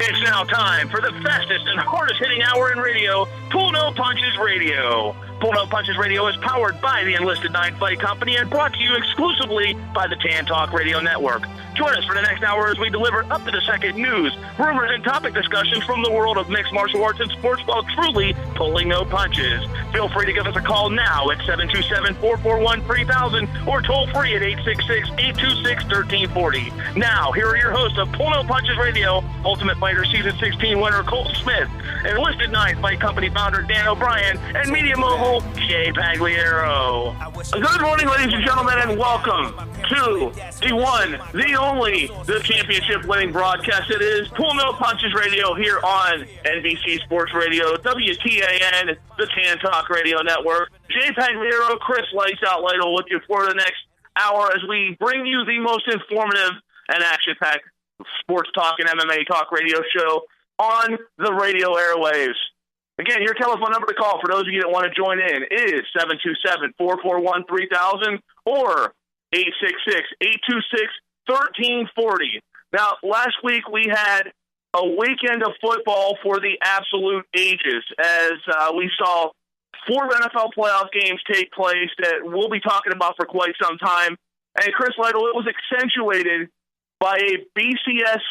It's now time for the fastest and hardest hitting hour in radio, Pull No Punches Radio. Pull No Punches Radio is powered by the Enlisted Nine Fight Company and brought to you exclusively by the Tan Talk Radio Network. Join us for the next hour as we deliver up-to-the-second news, rumors, and topic discussions from the world of mixed martial arts and sports while truly pulling no punches. Feel free to give us a call now at 727-441-3000 or toll free at 866-826-1340. Now, here are your hosts of Pull No Punches Radio, Ultimate Fighter Season 16 winner Colt Smith, Enlisted Nine Fight Company founder Dan O'Brien, and media mogul Jay Pagliaro. Good morning, ladies and gentlemen, and welcome to the one, the only, the championship-winning broadcast. It is Pull No Punches Radio here on NBC Sports Radio, WTAN, the Tan Talk Radio Network. Jay Pagliaro, Chris Lights Out Lytle with you for the next hour as we bring you the most informative and action-packed sports talk and MMA talk radio show on the radio airwaves. Again, your telephone number to call for those of you that want to join in is 727-441-3000 or 866-826-1340. Now, last week we had a weekend of football for the absolute ages as we saw 4 NFL playoff games take place that we'll be talking about for quite some time. And Chris Lytle, it was accentuated by a BCS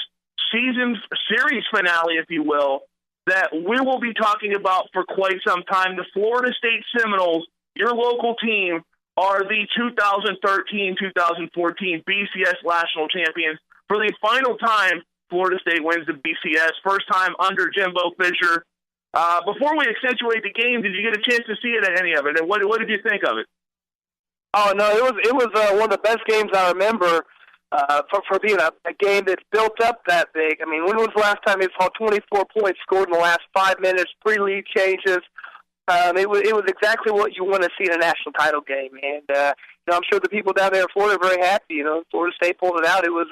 season series finale, if you will, that we will be talking about for quite some time. The Florida State Seminoles, your local team, are the 2013-2014 BCS National Champions. For the final time, Florida State wins the BCS, first time under Jimbo Fisher. Before we accentuate the game, did you get a chance to see it at any of it? And what did you think of it? Oh, no, it was one of the best games I remember for being a game that's built up that big. I mean, when was the last time you saw 24 points scored in the last 5 minutes, 3 lead changes? It was exactly what you want to see in a national title game. And, I'm sure the people down there in Florida are very happy. Florida State pulled it out. It was,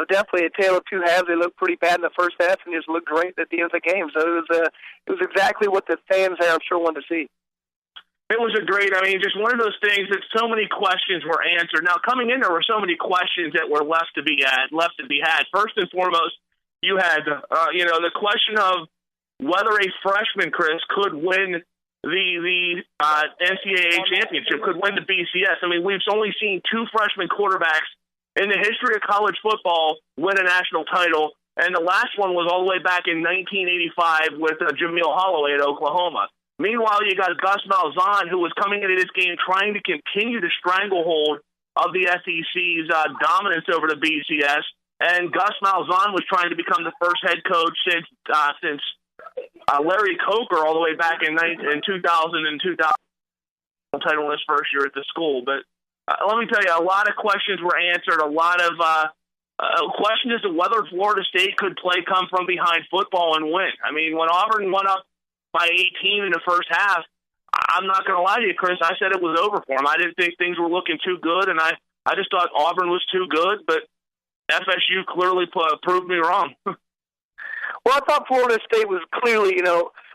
definitely a tale of two halves. They looked pretty bad in the first half and just looked great at the end of the game. So it was exactly what the fans there, I'm sure, wanted to see. It was just one of those things that so many questions were answered. Now, coming in, there were so many questions that were left to be had. First and foremost, you had, the question of whether a freshman, Chris, could win the NCAA championship, could win the BCS. I mean, we've only seen 2 freshman quarterbacks in the history of college football win a national title, and the last one was all the way back in 1985 with Jameel Holloway at Oklahoma. Meanwhile, you got Gus Malzahn, who was coming into this game trying to continue the stranglehold of the SEC's dominance over the BCS, and Gus Malzahn was trying to become the first head coach since Larry Coker all the way back in 2000 and 2000 title in his first year at the school. But let me tell you, a lot of questions were answered, a lot of questions as to whether Florida State could play come from behind football and win. I mean, when Auburn went up by 18 in the first half, I'm not going to lie to you, Chris, I said it was over for them. I didn't think things were looking too good, and I just thought Auburn was too good, but FSU clearly proved me wrong. Well, I thought Florida State was clearly,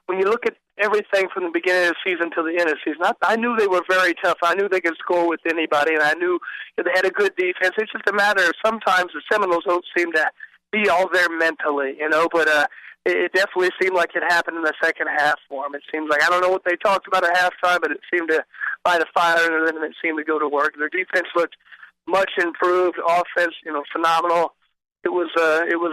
when you look at everything from the beginning of the season to the end of the season, I knew they were very tough. I knew they could score with anybody, and I knew that they had a good defense. It's just a matter of sometimes the Seminoles don't seem to be all there mentally, but it definitely seemed like it happened in the second half for them. It seems like, I don't know what they talked about at halftime, but it seemed to light a fire and then it seemed to go to work. Their defense looked much improved, offense, phenomenal. It was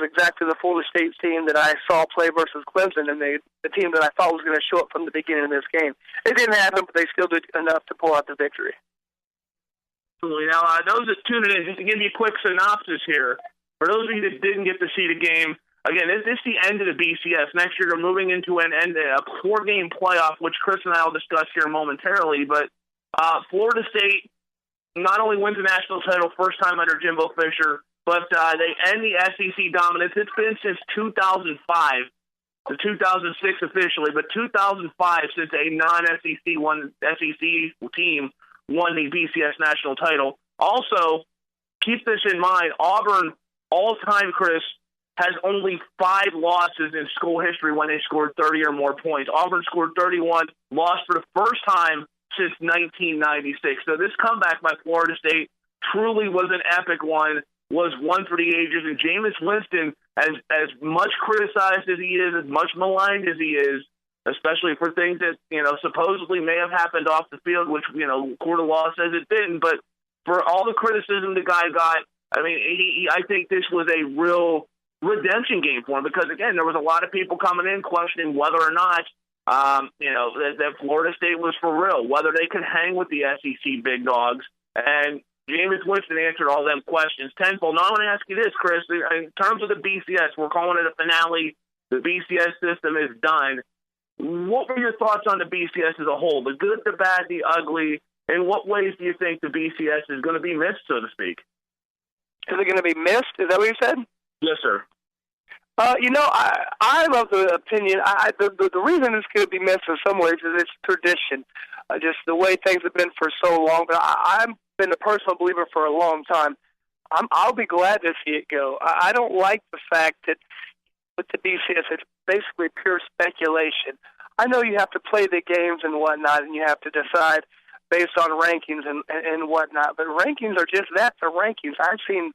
exactly the Florida State team that I saw play versus Clemson, and the team that I thought was going to show up from the beginning of this game. It didn't happen, but they still did enough to pull out the victory. Absolutely. Now, those that tuned in, just to give you a quick synopsis here, for those of you that didn't get to see the game, again, this is the end of the BCS. Next year, they're moving into a 4-game playoff, which Chris and I will discuss here momentarily. But Florida State not only wins the national title first time under Jimbo Fisher, but they end the SEC dominance. It's been since 2005, the 2006 officially, but 2005 since a non-SEC team won the BCS national title. Also, keep this in mind, Auburn, all-time, Chris, has only 5 losses in school history when they scored 30 or more points. Auburn scored 31, lost for the first time since 1996. So this comeback by Florida State truly was an epic one, was one for the ages, and Jameis Winston as much criticized as he is, as much maligned as he is, especially for things that, supposedly may have happened off the field, which, court of law says it didn't. But for all the criticism the guy got, I mean, I think this was a real redemption game for him because, again, there was a lot of people coming in questioning whether or not, that Florida State was for real, whether they could hang with the SEC big dogs. And Jameis Winston answered all them questions tenfold. Now, I want to ask you this, Chris. In terms of the BCS, we're calling it a finale. The BCS system is done. What were your thoughts on the BCS as a whole? The good, the bad, the ugly? In what ways do you think the BCS is going to be missed, so to speak? Is it going to be missed? Is that what you said? Yes, sir. I love the opinion. The reason it's going to be missed in some ways is its tradition, just the way things have been for so long. But I've been a personal believer for a long time. I'll be glad to see it go. I don't like the fact that with the BCS, it's basically pure speculation. I know you have to play the games and whatnot, and you have to decide based on rankings and whatnot. But rankings are just that, they're rankings. I've seen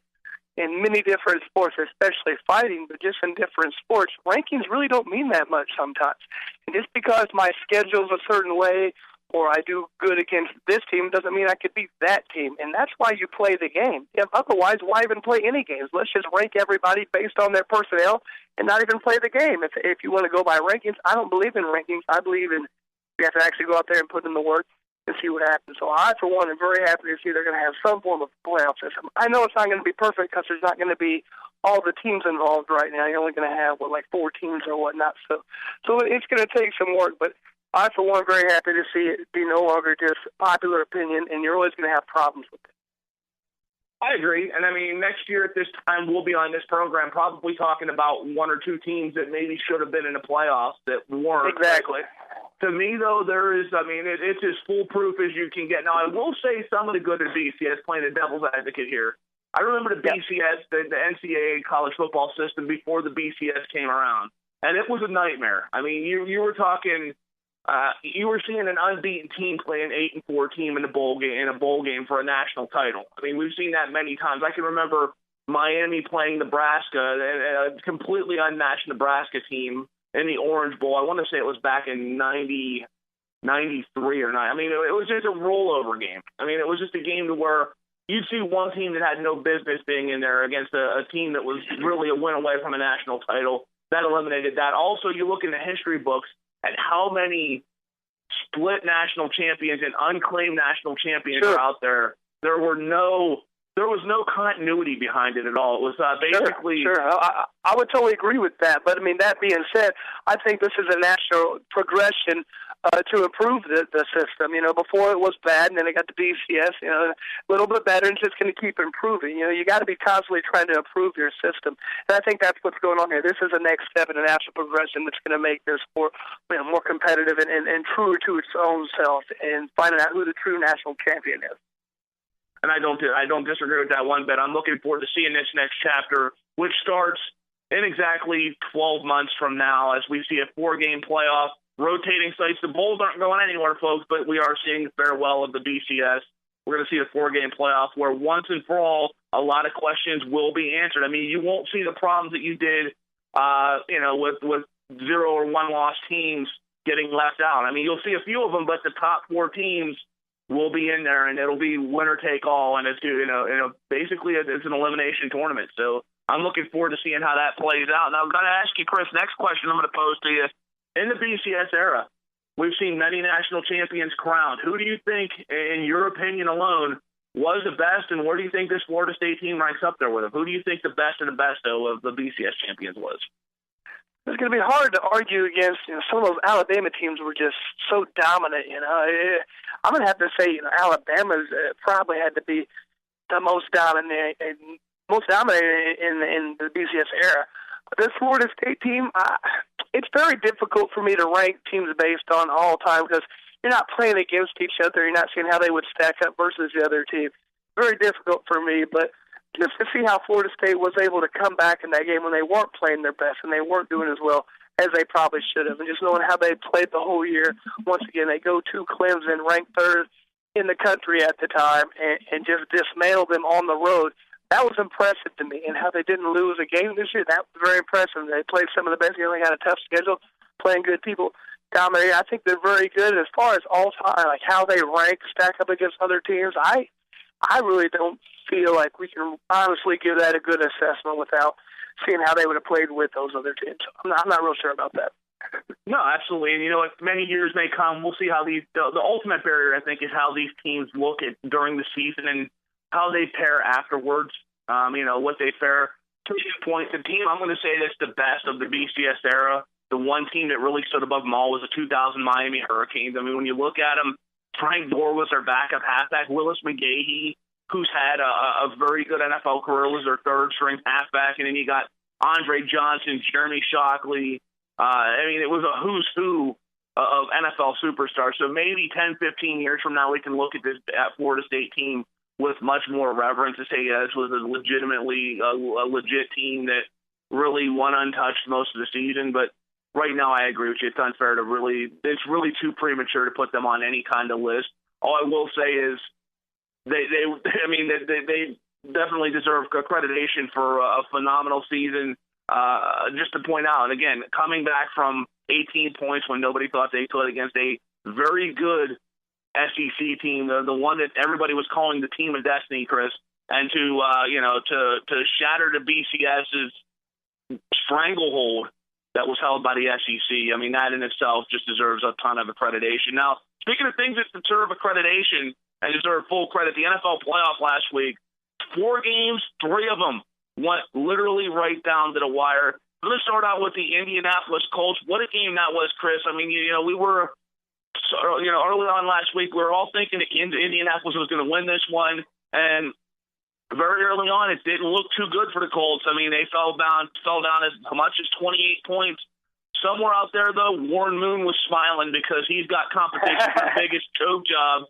in many different sports, especially fighting, but just in different sports, rankings really don't mean that much sometimes. And just because my schedule's a certain way or I do good against this team doesn't mean I could beat that team. And that's why you play the game. Otherwise, why even play any games? Let's just rank everybody based on their personnel and not even play the game. If you want to go by rankings, I don't believe in rankings. I believe in you have to actually go out there and put in the work and see what happens. So I, for one, am very happy to see they're going to have some form of playoff system. I know it's not going to be perfect because there's not going to be all the teams involved right now. You're only going to have, 4 teams or whatnot. So it's going to take some work, but I, for one, am very happy to see it be no longer just popular opinion, and you're always going to have problems with it. I agree. And, next year at this time, we'll be on this program probably talking about 1 or 2 teams that maybe should have been in the playoffs that weren't. Exactly. To me, though, it's as foolproof as you can get. Now, I will say some of the good of BCS, playing the devil's advocate here. I remember the BCS, the NCAA college football system before the BCS came around, and it was a nightmare. You were talking, you were seeing an unbeaten team play an 8-4 team in a bowl game for a national title. We've seen that many times. I can remember Miami playing Nebraska, a completely unmatched Nebraska team in the Orange Bowl. I want to say it was back in 93 or 9. It was just a rollover game. It was just a game to where you'd see one team that had no business being in there against a team that was really a win away from a national title. That eliminated that. Also, you look in the history books at how many split national champions and unclaimed national champions are out there. There was no continuity behind it at all. It was basically... Sure. I would totally agree with that. But, that being said, I think this is a natural progression to improve the system. Before it was bad, and then it got to BCS, a little bit better, and it's just going to keep improving. You got to be constantly trying to improve your system. And I think that's what's going on here. This is the next step in a natural progression that's going to make this sport more competitive and truer to its own self and finding out who the true national champion is. And I don't disagree with that one bit. I'm looking forward to seeing this next chapter, which starts in exactly 12 months from now as we see a 4-game playoff, rotating sites. The bowls aren't going anywhere, folks, but we are seeing the farewell of the BCS. We're going to see a 4-game playoff where once and for all, a lot of questions will be answered. You won't see the problems that you did, with 0 or 1-loss teams getting left out. You'll see a few of them, but the top 4 teams will be in there, and it'll be winner take all, and it's basically it's an elimination tournament. So I'm looking forward to seeing how that plays out. Now I'm going to ask you, Chris, next question I'm going to pose to you. In the BCS era, we've seen many national champions crowned. Who do you think, in your opinion alone, was the best, and where do you think this Florida State team ranks up there with them? Who do you think the best of the best, though, of the BCS champions was? It's going to be hard to argue against. Some of those Alabama teams were just so dominant. I'm going to have to say, Alabama's probably had to be the most dominant in the BCS era. But this Florida State team, it's very difficult for me to rank teams based on all time because you're not playing against each other. You're not seeing how they would stack up versus the other team. Very difficult for me, but just to see how Florida State was able to come back in that game when they weren't playing their best and they weren't doing as well as they probably should have. And just knowing how they played the whole year, once again, they go to Clemson, ranked 3rd in the country at the time, and just dismantle them on the road. That was impressive to me, and how they didn't lose a game this year. That was very impressive. They played some of the best. They got a tough schedule, playing good people. Dominating. I think they're very good as far as all time, like how they rank, stack up against other teams. I really don't feel like we can honestly give that a good assessment without seeing how they would have played with those other teams. I'm not real sure about that. No, absolutely. And, you know, many years may come. We'll see how the ultimate barrier, I think, is how these teams look at during the season and how they pair afterwards, you know, what they fare. To your point, the team, I'm going to say that's the best of the BCS era. The one team that really stood above them all was the 2000 Miami Hurricanes. I mean, when you look at them, Frank Gore was their backup halfback. Willis McGahee, who's had a very good NFL career, was their third-string halfback. And then you got Andre Johnson, Jeremy Shockley. I mean, it was a who's who of NFL superstars. So maybe 10, 15 years from now, we can look at this Florida State team with much more reverence and say, yeah, this was a legit team that really won untouched most of the season. But right now, I agree with you. It's unfair to it's really too premature to put them on any kind of list. All I will say is they definitely deserve accreditation for a phenomenal season. Just to point out, and again, coming back from 18 points when nobody thought they could against a very good SEC team, the one that everybody was calling the team of destiny, Chris, and to shatter the BCS's stranglehold that was held by the SEC. I mean, that in itself just deserves a ton of accreditation. Now, speaking of things that deserve accreditation and deserve full credit, the NFL playoff last week, 4 games, 3 of them went literally right down to the wire. I'm going to start out with the Indianapolis Colts. What a game that was, Chris. I mean, we were, early on last week, we were all thinking that Indianapolis was going to win this one, and very early on, it didn't look too good for the Colts. I mean, they fell down as much as 28 points. Somewhere out there, though, Warren Moon was smiling because he's got competition for the biggest choke job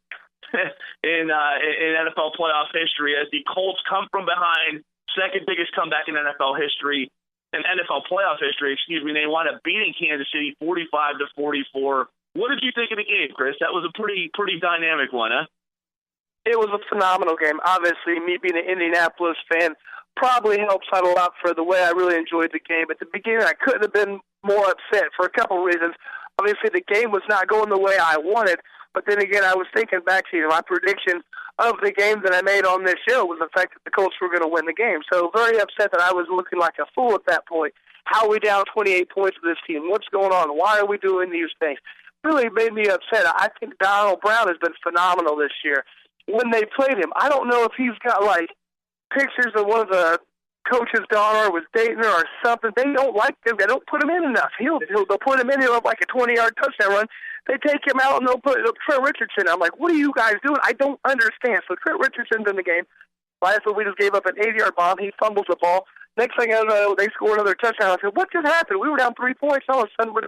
in NFL playoff history as the Colts come from behind, second biggest comeback in NFL history, in NFL playoff history, They wound up beating Kansas City 45-44. What did you think of the game, Chris? That was a pretty dynamic one, huh? It was a phenomenal game. Obviously, me being an Indianapolis fan probably helps out a lot for the way I really enjoyed the game. At the beginning, I couldn't have been more upset for a couple of reasons. Obviously, the game was not going the way I wanted, but then again, I was thinking back to my prediction of the game that I made on this show was the fact that the Colts were going to win the game. So very upset that I was looking like a fool at that point. How are we down 28 points with this team? What's going on? Why are we doing these things? Really made me upset. I think Donald Brown has been phenomenal this year. When they played him, I don't know if he's got, pictures of one of the coach's daughter was dating her or something. They don't like him. They don't put him in enough. They'll put him in. He'll have like a 20-yard touchdown run. They take him out, and they'll put Trent Richardson. I'm like, what are you guys doing? I don't understand. So Trent Richardson's in the game. Last week we just gave up an 80-yard bomb. He fumbles the ball. Next thing I know, they score another touchdown. I said, what just happened? We were down 3 points. All of a sudden, what's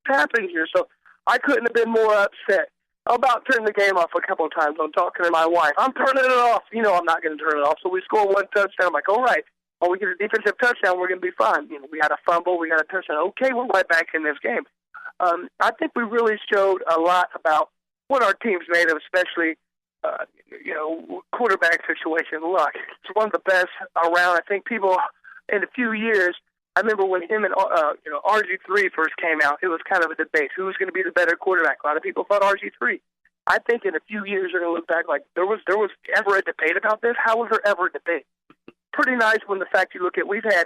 happening here? So I couldn't have been more upset. I'm about turning the game off a couple of times. I'm talking to my wife. I'm turning it off. I'm not going to turn it off. So we score 1 touchdown. I'm like, all right. Well, we get a defensive touchdown. We're going to be fine. We had a fumble. We got a touchdown. Okay, we're right back in this game. I think we really showed a lot about what our team's made of, especially, quarterback situation. Look, it's one of the best around. I think people in a few years, I remember when him and RG3 first came out, it was kind of a debate. Who's going to be the better quarterback? A lot of people thought RG3. I think in a few years they're going to look back like there was ever a debate about this. How was there ever a debate? Pretty nice when the fact you look at we've had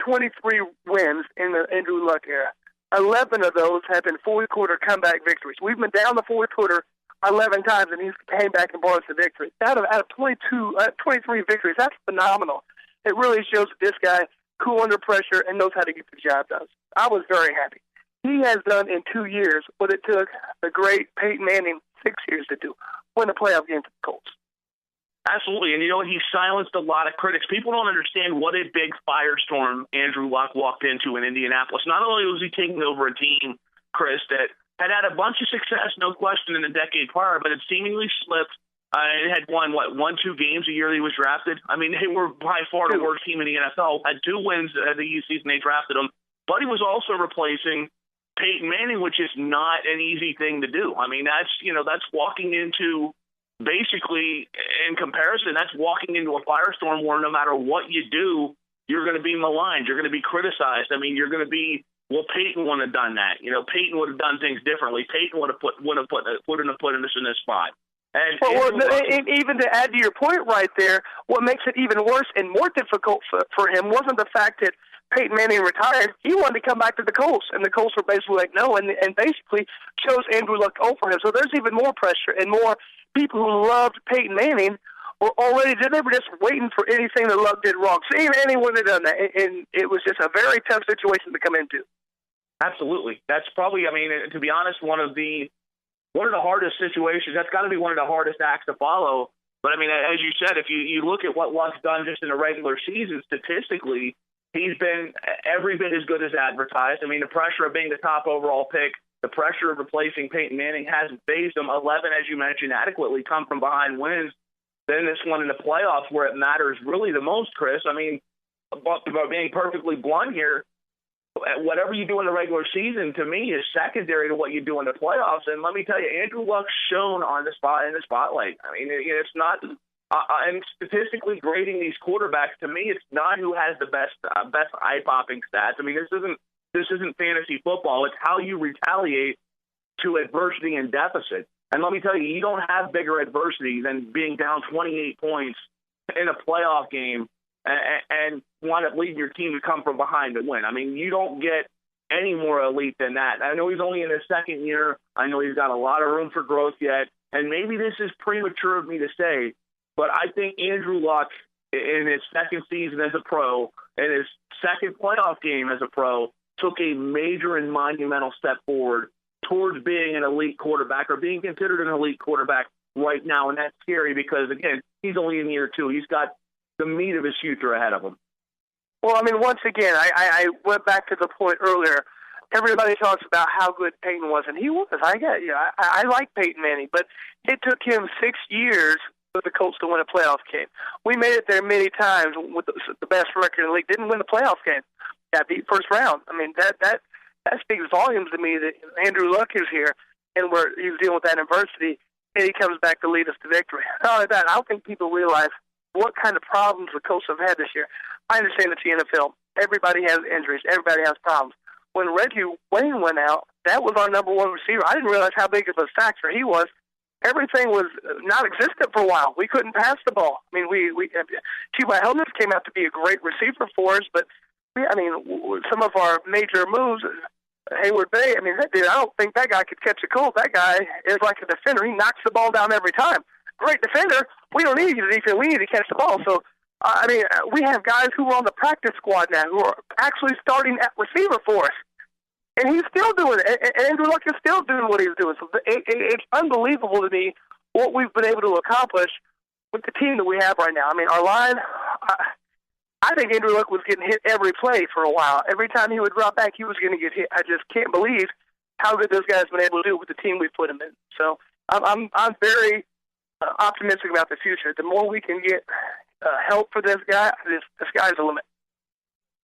23 wins in the Andrew Luck era. 11 of those have been fourth-quarter comeback victories. We've been down the fourth quarter 11 times, and he's came back and brought us the victory. Out of 23 victories, that's phenomenal. It really shows that this guy cool under pressure and knows how to get the job done. I was very happy. He has done in 2 years what it took the great Peyton Manning 6 years to do, win a playoff game for the Colts. Absolutely, and he silenced a lot of critics. People don't understand what a big firestorm Andrew Luck walked into in Indianapolis. Not only was he taking over a team, Chris, that had a bunch of success, no question, in the decade prior, but it seemingly slipped. It had won, 1-2 games a year he was drafted. I mean, they were by far the worst team in the NFL. Had 2 wins the season they drafted him, but he was also replacing Peyton Manning, which is not an easy thing to do. I mean, that's walking into basically, in comparison, that's walking into a firestorm where no matter what you do, you're going to be maligned. You're going to be criticized. I mean, you're going to be, well, Peyton wouldn't have done that. Peyton would have done things differently. Peyton would have put us in this spot. And even to add to your point right there, what makes it even worse and more difficult for him wasn't the fact that Peyton Manning retired. He wanted to come back to the Colts, and the Colts were basically like, no, and basically chose Andrew Luck over him. So there's even more pressure and more people who loved Peyton Manning they were just waiting for anything that Luck did wrong. See, Manning wouldn't have done that, and it was just a very tough situation to come into. Absolutely. That's probably, to be honest, one of the hardest situations. That's got to be one of the hardest acts to follow. But, as you said, if you look at what Luck's done just in a regular season, statistically, he's been every bit as good as advertised. The pressure of being the top overall pick, the pressure of replacing Peyton Manning hasn't fazed him. 11, as you mentioned, adequately come from behind wins. Then this one in the playoffs where it matters really the most, Chris. About being perfectly blunt here, whatever you do in the regular season, to me, is secondary to what you do in the playoffs. And let me tell you, Andrew Luck's shown in the spotlight. It's not. And statistically grading these quarterbacks, to me, it's not who has the best eye-popping stats. This isn't fantasy football. It's how you retaliate to adversity and deficit. And let me tell you, you don't have bigger adversity than being down 28 points in a playoff game and wind up leading your team to come from behind to win. You don't get any more elite than that. I know he's only in his second year. I know he's got a lot of room for growth yet. And maybe this is premature of me to say, but I think Andrew Luck, in his second season as a pro, in his second playoff game as a pro, took a major and monumental step forward towards being an elite quarterback or being considered an elite quarterback right now. And that's scary because, again, he's only in year two. He's got the meat of his future ahead of him. Well, once again, I went back to the point earlier. Everybody talks about how good Peyton was, and he was. I like Peyton Manning, but it took him 6 years for the Colts to win a playoff game. We made it there many times with the best record in the league. Didn't win the playoff game. Got beat first round. That speaks volumes to me that Andrew Luck is here and he's dealing with that adversity, and he comes back to lead us to victory. Not only that, I don't think people realize what kind of problems the Colts have had this year. I understand it's the NFL. Everybody has injuries. Everybody has problems. When Reggie Wayne went out, that was our number one receiver. I didn't realize how big of a factor he was. Everything was non-existent for a while. We couldn't pass the ball. T.Y. Hilton came out to be a great receiver for us, but some of our major moves, Hayward Bay, I don't think that guy could catch a cold. That guy is like a defender. He knocks the ball down every time. Great defender. We don't need you to defend. We need to catch the ball. So, we have guys who are on the practice squad now who are actually starting at receiver for us. And he's still doing it. And Andrew Luck is still doing what he's doing. So it's unbelievable to me what we've been able to accomplish with the team that we have right now. Our line, I think Andrew Luck was getting hit every play for a while. Every time he would drop back, he was going to get hit. I just can't believe how good this guy's been able to do with the team we put him in. So I'm very optimistic about the future. The more we can get help for this guy, the sky's the limit.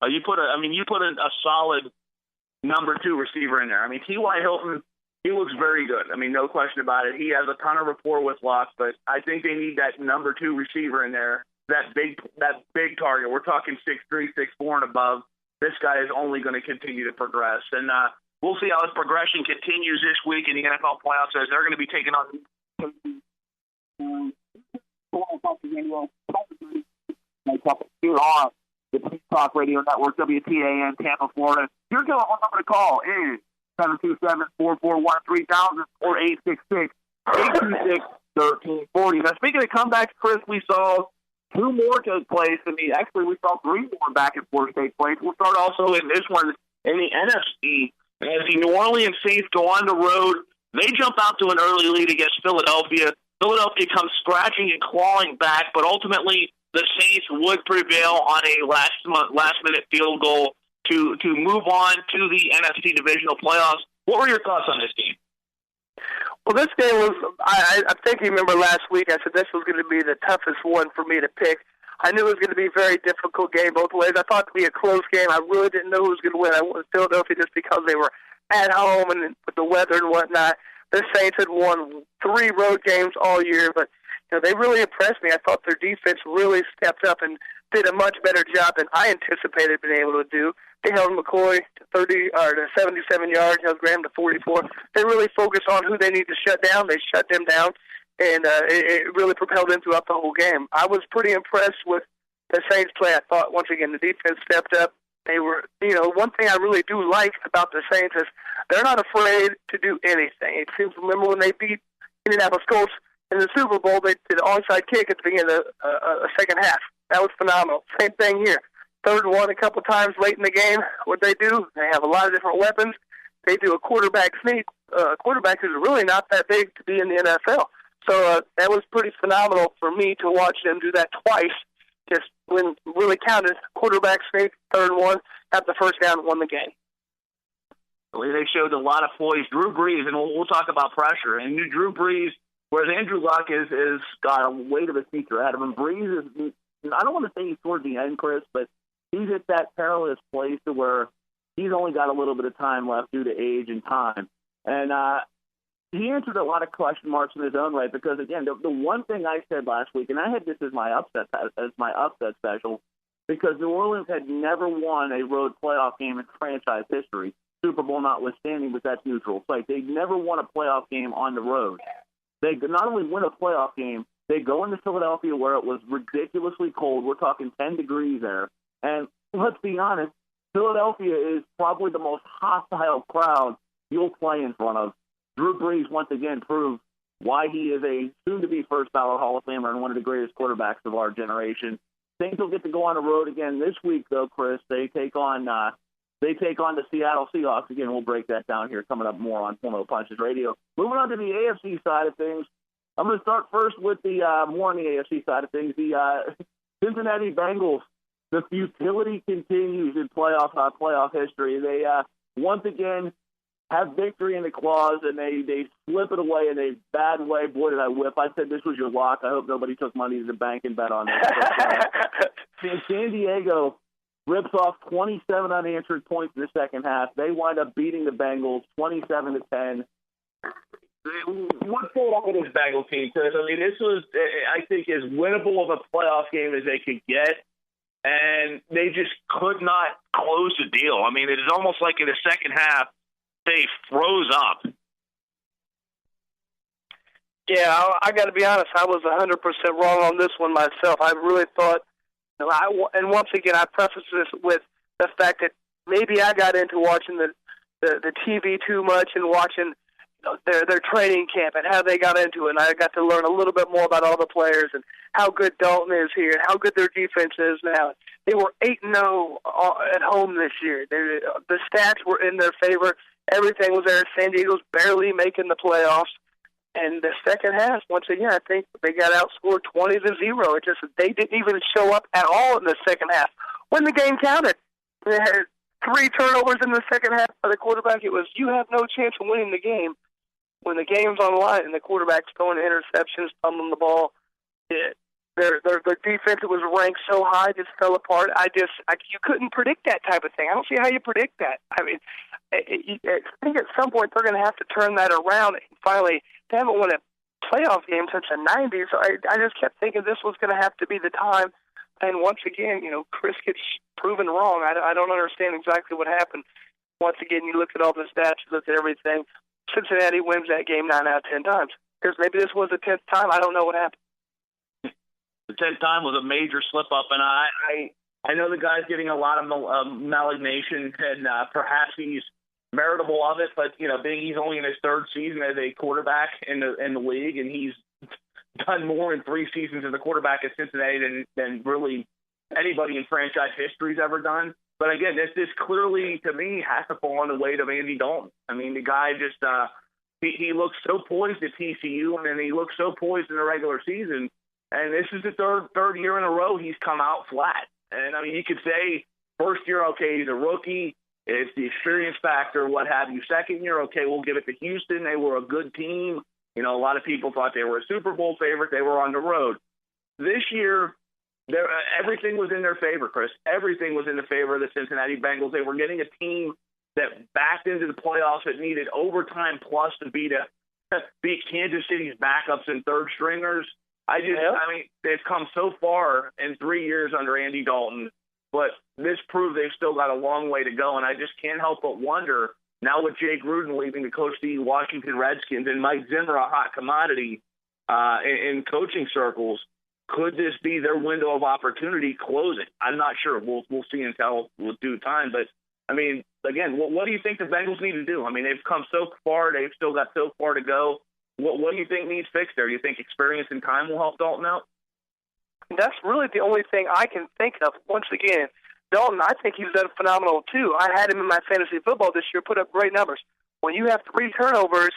You put a solid number two receiver in there. T.Y. Hilton, he looks very good. No question about it. He has a ton of rapport with Luck, but I think they need that number two receiver in there. That big target. We're talking 6'3", 6'4", and above. This guy is only going to continue to progress, and we'll see how his progression continues this week in the NFL playoffs as they're going to be taking on. Here on the Peace Talk Radio Network, WTAN, Tampa, Florida. Your telephone number to call is 727-441-3000 or 866-826-1340. Now, speaking of comebacks, Chris, we saw two more take place. Actually, we saw three more back-and-forth take place. We'll start also in this one in the NFC. As the New Orleans Saints go on the road, they jump out to an early lead against Philadelphia. Philadelphia comes scratching and clawing back, but ultimately the Saints would prevail on a last-minute field goal to move on to the NFC divisional playoffs. What were your thoughts on this game? Well, this game was, I think you remember last week, I said this was going to be the toughest one for me to pick. I knew it was going to be a very difficult game both ways. I thought it would be a close game. I really didn't know who was going to win. I wanted Philadelphia just because they were at home and with the weather and whatnot. The Saints had won 3 road games all year, but they really impressed me. I thought their defense really stepped up and did a much better job than I anticipated being able to do. They held McCoy to 77 yards, held Graham to 44. They really focused on who they need to shut down. They shut them down, and it really propelled them throughout the whole game. I was pretty impressed with the Saints' play. I thought, once again, the defense stepped up. They were, one thing I really do like about the Saints is they're not afraid to do anything. It seems, remember when they beat Indianapolis Colts in the Super Bowl, they did an onside kick at the beginning of the second half. That was phenomenal. Same thing here. 3rd and 1 a couple times late in the game. What they do, they have a lot of different weapons. They do a quarterback sneak. Quarterback who's really not that big to be in the NFL. So that was pretty phenomenal for me to watch them do that twice. Just when really counted, quarterback sneak, 3rd and 1, got the first down and won the game. They showed a lot of poise. Drew Brees, and we'll talk about pressure. And Drew Brees, whereas Andrew Luck is got a weight of a feature out of him. Brees is, I don't want to say he's toward the end, Chris, but he's at that perilous place to where he's only got a little bit of time left due to age and time. And he answered a lot of question marks in his own right because, again, the one thing I said last week, and I had this as my upset special, because New Orleans had never won a road playoff game in franchise history, Super Bowl notwithstanding, but that's neutral site. They'd never won a playoff game on the road. They not only win a playoff game, they go into Philadelphia where it was ridiculously cold. We're talking 10 degrees there. And let's be honest, Philadelphia is probably the most hostile crowd you'll play in front of. Drew Brees once again proved why he is a soon-to-be first-ballot Hall of Famer and one of the greatest quarterbacks of our generation. Saints will get to go on the road again this week, though, Chris. They take on the Seattle Seahawks. Again, we'll break that down here coming up more on Pulmo Punches Radio. Moving on to the AFC side of things, I'm going to start first with the more on the AFC side of things. The Cincinnati Bengals, the futility continues in playoff history. They once again have victory in the claws, and they slip it away in a bad way. Boy, did I whip. I said this was your lock. I hope nobody took money to the bank and bet on that. San Diego rips off 27 unanswered points in the second half. They wind up beating the Bengals 27-10. What pulled out of this Bengals team, Chris? I mean, this was, I think, as winnable of a playoff game as they could get, and they just could not close the deal. I mean, it is almost like in the second half, they froze up. Yeah, I got to be honest. I was 100% wrong on this one myself. I really thought, and once again, I preface this with the fact that maybe I got into watching the TV too much and watching their training camp and how they got into it. And I got to learn a little bit more about all the players and how good Dalton is here and how good their defense is now. They were 8-0 at home this year. The stats were in their favor. Everything was there. San Diego's barely making the playoffs. And the second half, once again, I think they got outscored 20-0. It just, they didn't even show up at all in the second half. When the game counted, they had 3 turnovers in the second half by the quarterback. It was, you have no chance of winning the game. When the game's on the line and the quarterback's throwing interceptions, fumbling the ball, their defense was ranked so high, just fell apart. You couldn't predict that type of thing. I don't see how you predict that. I mean, I think at some point they're going to have to turn that around. Finally, they haven't won a playoff game since the 90s. So I just kept thinking this was going to have to be the time. And once again, Chris gets proven wrong. I don't understand exactly what happened. Once again, you look at all the stats, you look at everything. Cincinnati wins that game 9 out of 10 times. Because maybe this was the 10th time. I don't know what happened. The 10th time was a major slip-up, and I know the guy's getting a lot of malignation, and perhaps he's meritable of it, but, being he's only in his 3rd season as a quarterback in the league, and he's done more in 3 seasons as a quarterback at Cincinnati than really anybody in franchise history's ever done. But again, this clearly, to me, has to fall on the weight of Andy Dalton. I mean, the guy just he looks so poised at TCU, and then he looks so poised in the regular season. And this is the third year in a row he's come out flat. And, I mean, you could say first year, okay, he's a rookie. It's the experience factor, what have you. Second year, okay, we'll give it to Houston. They were a good team. A lot of people thought they were a Super Bowl favorite. They were on the road. This year, everything was in their favor, Chris. Everything was in the favor of the Cincinnati Bengals. They were getting a team that backed into the playoffs that needed overtime plus to beat Kansas City's backups and third stringers. I mean, they've come so far in 3 years under Andy Dalton, but this proves they've still got a long way to go, and I just can't help but wonder, now with Jay Gruden leaving to coach the Washington Redskins and Mike Zimmer a hot commodity in coaching circles, could this be their window of opportunity closing? I'm not sure. We'll see until with due time. But, I mean, again, what do you think the Bengals need to do? I mean, they've come so far. They've still got so far to go. What do you think needs fixed there? Do you think experience and time will help Dalton out? That's really the only thing I can think of. Once again, Dalton, I think he's done phenomenal too. I had him in my fantasy football this year, put up great numbers. When you have 3 turnovers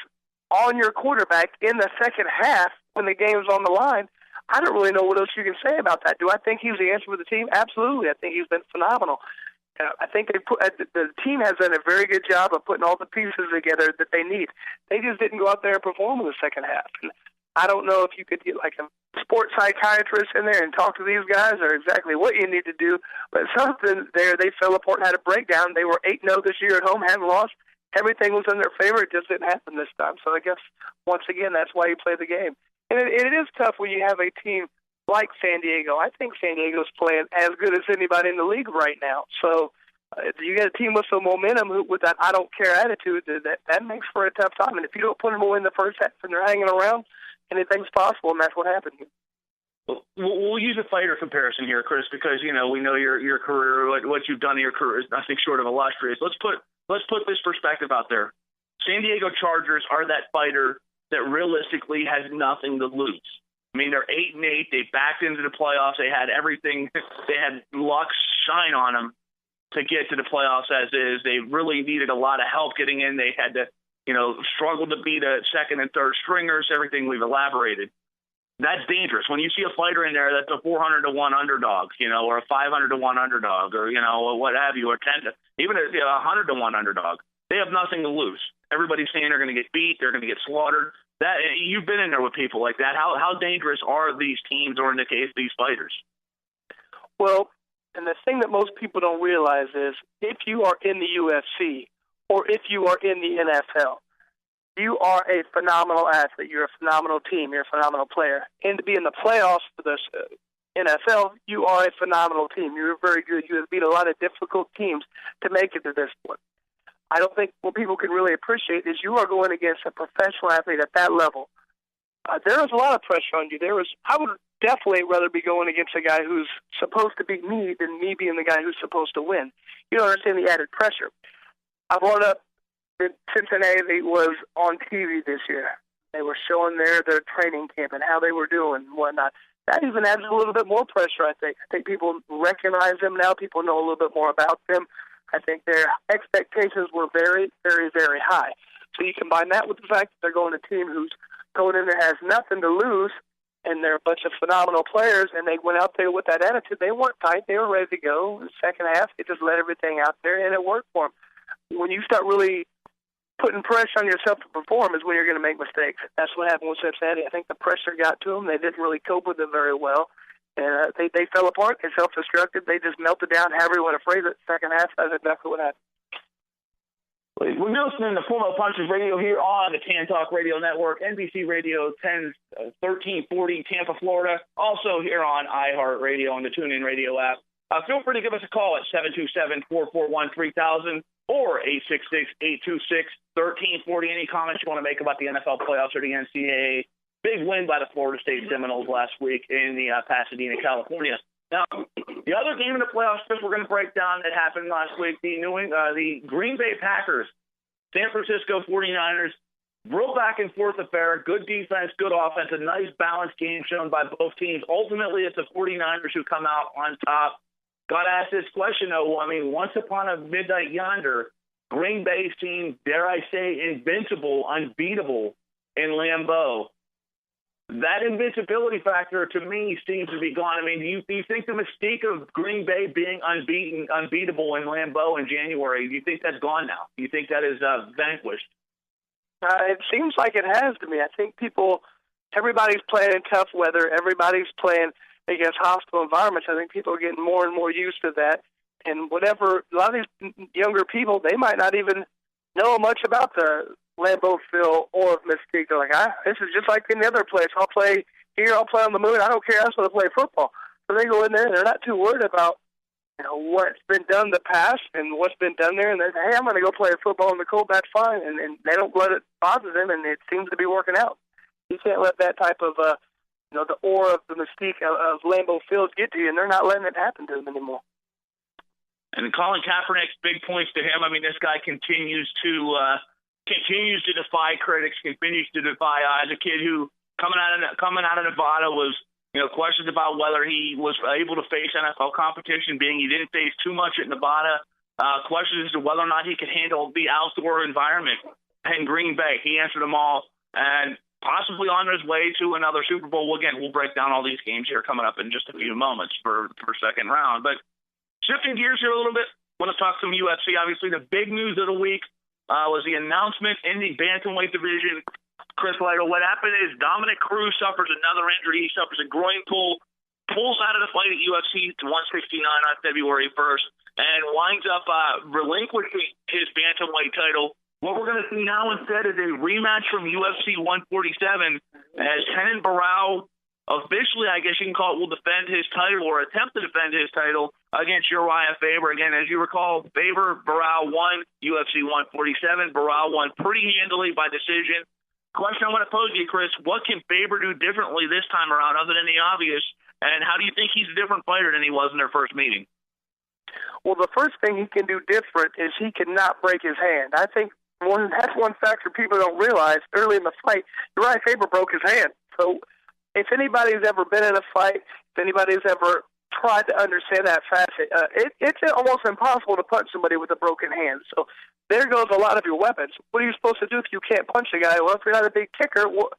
on your quarterback in the second half when the game's on the line, I don't really know what else you can say about that. Do I think he's the answer for the team? Absolutely. I think he's been phenomenal. I think the team has done a very good job of putting all the pieces together that they need. They just didn't go out there and perform in the second half. And I don't know if you could get like a sports psychiatrist in there and talk to these guys or exactly what you need to do, but something there, they fell apart and had a breakdown. They were 8-0 this year at home, hadn't lost. Everything was in their favor. It just didn't happen this time. So I guess, once again, that's why you play the game. And it is tough when you have a team like San Diego. I think San Diego's playing as good as anybody in the league right now. So you get a team with some momentum with that I don't care attitude, that makes for a tough time. And if you don't put them away in the first half and they're hanging around, anything's possible, and that's what happened. Well, we'll use a fighter comparison here, Chris, because we know your career, what you've done in your career is nothing short of illustrious. Let's put this perspective out there. San Diego Chargers are that fighter that realistically has nothing to lose. I mean, they're 8-8. They backed into the playoffs. They had everything. They had luck shine on them to get to the playoffs as is. They really needed a lot of help getting in. They had to, struggle to beat a second and third stringers, everything we've elaborated. That's dangerous. When you see a fighter in there that's a 400-1 underdog, or a 500-1 underdog, or what have you, or 10 to, even a 100-1 underdog, they have nothing to lose. Everybody's saying they're going to get beat, they're going to get slaughtered. That you've been in there with people like that. How dangerous are these teams, or in the case, these fighters? Well, and the thing that most people don't realize is if you are in the UFC or if you are in the NFL, you are a phenomenal athlete. You're a phenomenal team. You're a phenomenal player. And to be in the playoffs for the NFL, you are a phenomenal team. You're very good. You have beat a lot of difficult teams to make it to this point. I don't think what people can really appreciate is you are going against a professional athlete at that level. There is a lot of pressure on you. I would definitely rather be going against a guy who's supposed to beat me than me being the guy who's supposed to win. You don't understand the added pressure. I brought up that Cincinnati was on TV this year. They were showing their training camp and how they were doing and whatnot. That even adds a little bit more pressure, I think. I think people recognize them now. People know a little bit more about them. I think their expectations were very, very, very high. So you combine that with the fact that they're going to a team who's going in there has nothing to lose, and they're a bunch of phenomenal players, and they went out there with that attitude. They weren't tight. They were ready to go. In the second half, they just let everything out there, and it worked for them. When you start really putting pressure on yourself to perform is when you're going to make mistakes. That's what happened with Cincinnati. I think the pressure got to them. They didn't really cope with it very well. And they fell apart. They self-destructed. They just melted down, however you want to phrase it. Second half, that's exactly what happened. We're listening to Full Metal Punches Radio here on the Tan Talk Radio Network, NBC Radio 1340 Tampa, Florida. Also here on iHeartRadio and the TuneIn Radio app. Feel free to give us a call at 727-441-3000 or 866-826-1340. Any comments you want to make about the NFL playoffs or the NCAA? Big win by the Florida State Seminoles last week in the Pasadena, California. Now, the other game in the playoffs we're going to break down that happened last week, the Green Bay Packers, San Francisco 49ers, real back-and-forth affair, good defense, good offense, a nice balanced game shown by both teams. Ultimately, it's the 49ers who come out on top. Got to ask this question, though. I mean, once upon a midnight yonder, Green Bay seemed, dare I say, invincible, unbeatable in Lambeau. That invincibility factor, to me, seems to be gone. I mean, do you think the mystique of Green Bay being unbeatable in Lambeau in January, do you think that's gone now? Do you think that is vanquished? It seems like it has to me. I think everybody's playing in tough weather. Everybody's playing against hostile environments. I think people are getting more and more used to that. And a lot of these younger people, they might not even know much about the Lambeau Field or Mystique. They're like, this is just like any other place. I'll play here, I'll play on the moon. I don't care. I just want to play football. So they go in there, and they're not too worried about what's been done in the past and what's been done there. And they say, hey, I'm going to go play football in the cold. That's fine. And they don't let it bother them, and it seems to be working out. You can't let that type of, the aura of the mystique of Lambeau Field get to you, and they're not letting it happen to them anymore. And Colin Kaepernick's big points to him. I mean, this guy continues to defy critics, continues to defy odds. A kid who coming out of Nevada was, questions about whether he was able to face NFL competition, being he didn't face too much at Nevada. Questions as to whether or not he could handle the outdoor environment in Green Bay. He answered them all, and possibly on his way to another Super Bowl. Again, we'll break down all these games here coming up in just a few moments for second round, but. Shifting gears here a little bit, I want to talk some UFC. Obviously, the big news of the week was the announcement in the bantamweight division. Chris Lytle, what happened is Dominic Cruz suffers another injury. He suffers a groin pull, pulls out of the fight at UFC 169 on February 1st, and winds up relinquishing his bantamweight title. What we're going to see now instead is a rematch from UFC 147 as Kenan Barao officially, I guess you can call it, will defend his title or attempt to defend his title against Uriah Faber. Again, as you recall, Barao won UFC 147. Barao won pretty handily by decision. Question I want to pose to you, Chris, what can Faber do differently this time around other than the obvious, and how do you think he's a different fighter than he was in their first meeting? Well, the first thing he can do different is he cannot break his hand. I think that's one factor people don't realize. Early in the fight, Uriah Faber broke his hand. So if anybody's ever been in a fight, if anybody's ever tried to understand that facet, it's almost impossible to punch somebody with a broken hand. So there goes a lot of your weapons. What are you supposed to do if you can't punch a guy? Well, if you're not a big kicker, well,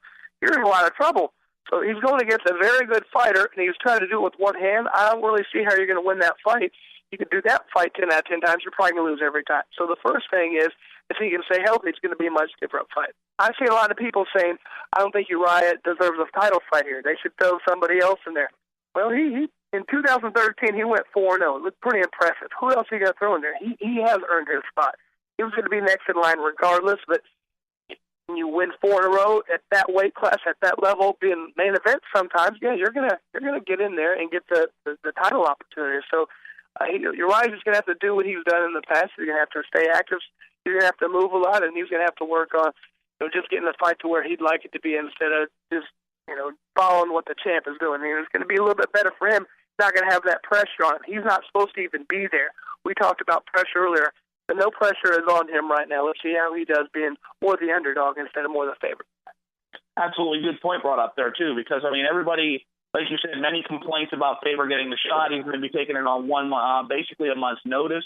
you're in a lot of trouble. So he's going against a very good fighter, and he's trying to do it with one hand. I don't really see how you're going to win that fight. You can do that fight 10 out of 10 times, you're probably going to lose every time. So the first thing is, if he can stay healthy, it's going to be a much different fight. I see a lot of people saying, I don't think Uriah deserves a title fight here. They should throw somebody else in there. Well, he in 2013, he went 4-0. It was pretty impressive. Who else are you going to throw in there? He has earned his spot. He was going to be next in line regardless, but when you win 4 in a row at that weight class, at that level, being main event sometimes, yeah, you're gonna get in there and get the title opportunity. So Uriah's just going to have to do what he's done in the past. He's going to have to stay active. He's going to have to move a lot, and he's going to have to work on just getting the fight to where he'd like it to be instead of just following what the champ is doing. It's going to be a little bit better for him. He's not going to have that pressure on him. He's not supposed to even be there. We talked about pressure earlier, but no pressure is on him right now. Let's see how he does being more the underdog instead of more the favorite. Absolutely good point brought up there, too, because, everybody, like you said, many complaints about Faber getting the shot. He's going to be taking it on basically a month's notice.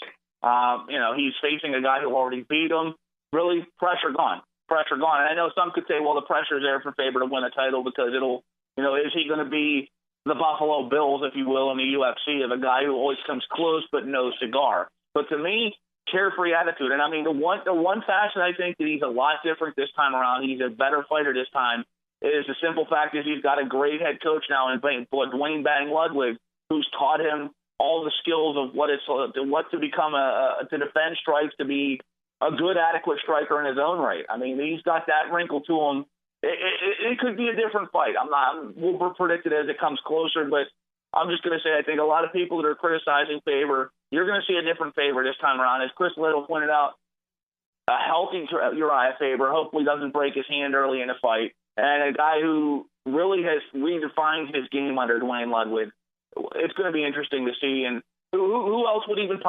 He's facing a guy who already beat him. Really, pressure gone. And I know some could say, well, the pressure is there for Faber to win a title because is he going to be the Buffalo Bills, if you will, in the UFC, of a guy who always comes close but no cigar? But to me, carefree attitude. And the one facet I think that he's a lot different this time around, he's a better fighter this time, is the simple fact is he's got a great head coach now in Dwayne Bang Ludwig, who's taught him all the skills of what to become to defend strikes, to be a good, adequate striker in his own right. He's got that wrinkle to him. It could be a different fight. We'll predict it as it comes closer, but I'm just going to say I think a lot of people that are criticizing Faber, you're going to see a different Faber this time around. As Chris Little pointed out, a healthy Uriah Faber hopefully doesn't break his hand early in the fight, and a guy who really has redefined his game under Dwayne Ludwig. It's going to be interesting to see, and who else could even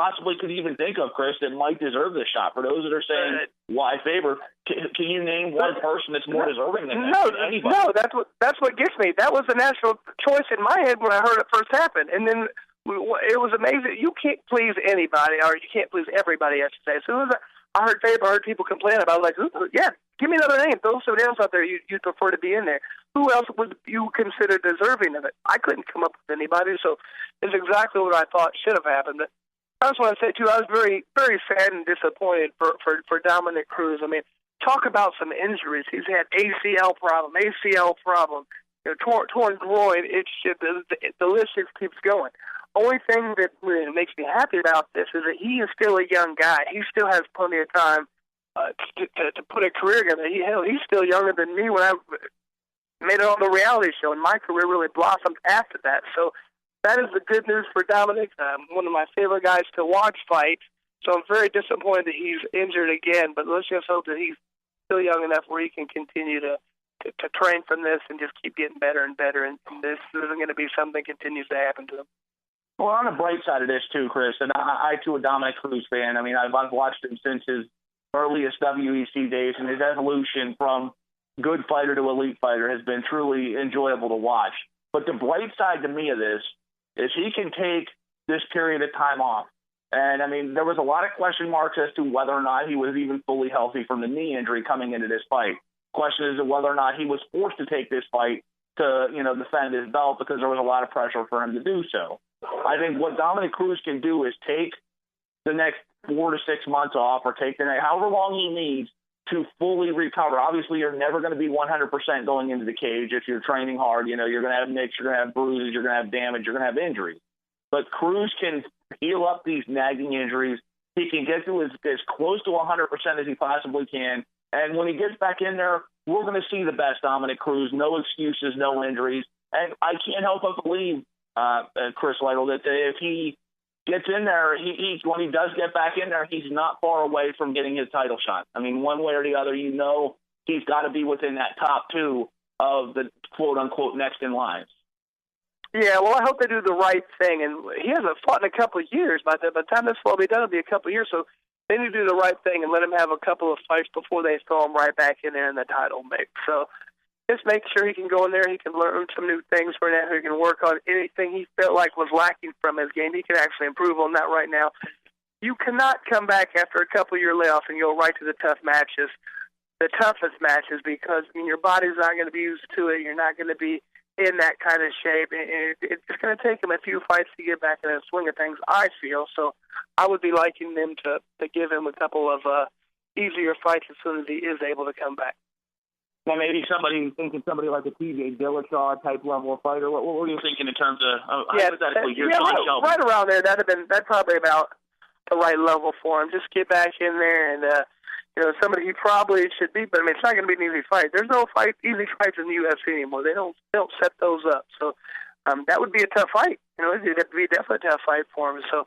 think of, Chris, that might deserve this shot? For those that are saying why Faber, can you name one person that's more deserving than anybody? No, that's what gets me. That was the natural choice in my head when I heard it first happen, and then it was amazing. You can't please anybody, or you can't please everybody, I should say. As soon as I heard Faber, I heard people complain about it, give me another name. Throw somebody else out there you'd prefer to be in there. Who else would you consider deserving of it? I couldn't come up with anybody, so it's exactly what I thought should have happened. But I just want to say, too, I was very, very sad and disappointed for Dominic Cruz. Talk about some injuries. He's had ACL problem, torn groin. The list just keeps going. Only thing that really makes me happy about this is that he is still a young guy. He still has plenty of time to put a career together. He's still younger than me when made it on the reality show, and my career really blossomed after that. So that is the good news for Dominic. One of my favorite guys to watch fight. So I'm very disappointed that he's injured again, but let's just hope that he's still young enough where he can continue to train from this and just keep getting better and better, and this isn't going to be something that continues to happen to him. Well, on the bright side of this, too, Chris, and I too, a Dominic Cruz fan. I mean, I've watched him since his earliest WEC days, and his evolution from good fighter to elite fighter has been truly enjoyable to watch. But the bright side to me of this is he can take this period of time off. And, I mean, there was a lot of question marks as to whether or not he was even fully healthy from the knee injury coming into this fight. Question is whether or not he was forced to take this fight to, defend his belt because there was a lot of pressure for him to do so. I think what Dominic Cruz can do is take the next 4 to 6 months off, or take however long he needs to fully recover. Obviously, you're never going to be 100% going into the cage if you're training hard. You're going to have nicks, you're going to have bruises, you're going to have damage, you're going to have injuries. But Cruz can heal up these nagging injuries. He can get to as close to 100% as he possibly can. And when he gets back in there, we're going to see the best Dominic Cruz. No excuses, no injuries. And I can't help but believe, Chris Lytle, that if he gets in there, when he does get back in there, he's not far away from getting his title shot. I mean, one way or the other, he's got to be within that top two of the quote-unquote next in line. Yeah, well, I hope they do the right thing. And he hasn't fought in a couple of years. By the time this will be done, it'll be a couple of years. So they need to do the right thing and let him have a couple of fights before they throw him right back in there in the title mix. So just make sure he can go in there, he can learn some new things for now, he can work on anything he felt like was lacking from his game. He can actually improve on that right now. You cannot come back after a couple-year layoff and go right to the tough matches, the toughest matches, because your body's not going to be used to it. You're not going to be in that kind of shape. It's going to take him a few fights to get back in the swing of things, I feel. So I would be liking them to give him a couple of easier fights as soon as he is able to come back. Now, maybe thinking somebody like a TJ Dillashaw type level of fighter. What were you thinking in terms of hypothetically? Right around there. That'd probably about the right level for him. Just get back in there and somebody he probably should beat. But I mean, it's not going to be an easy fight. There's no easy fights in the UFC anymore. They don't set those up. So that would be a tough fight. It'd have to be definitely a tough fight for him. So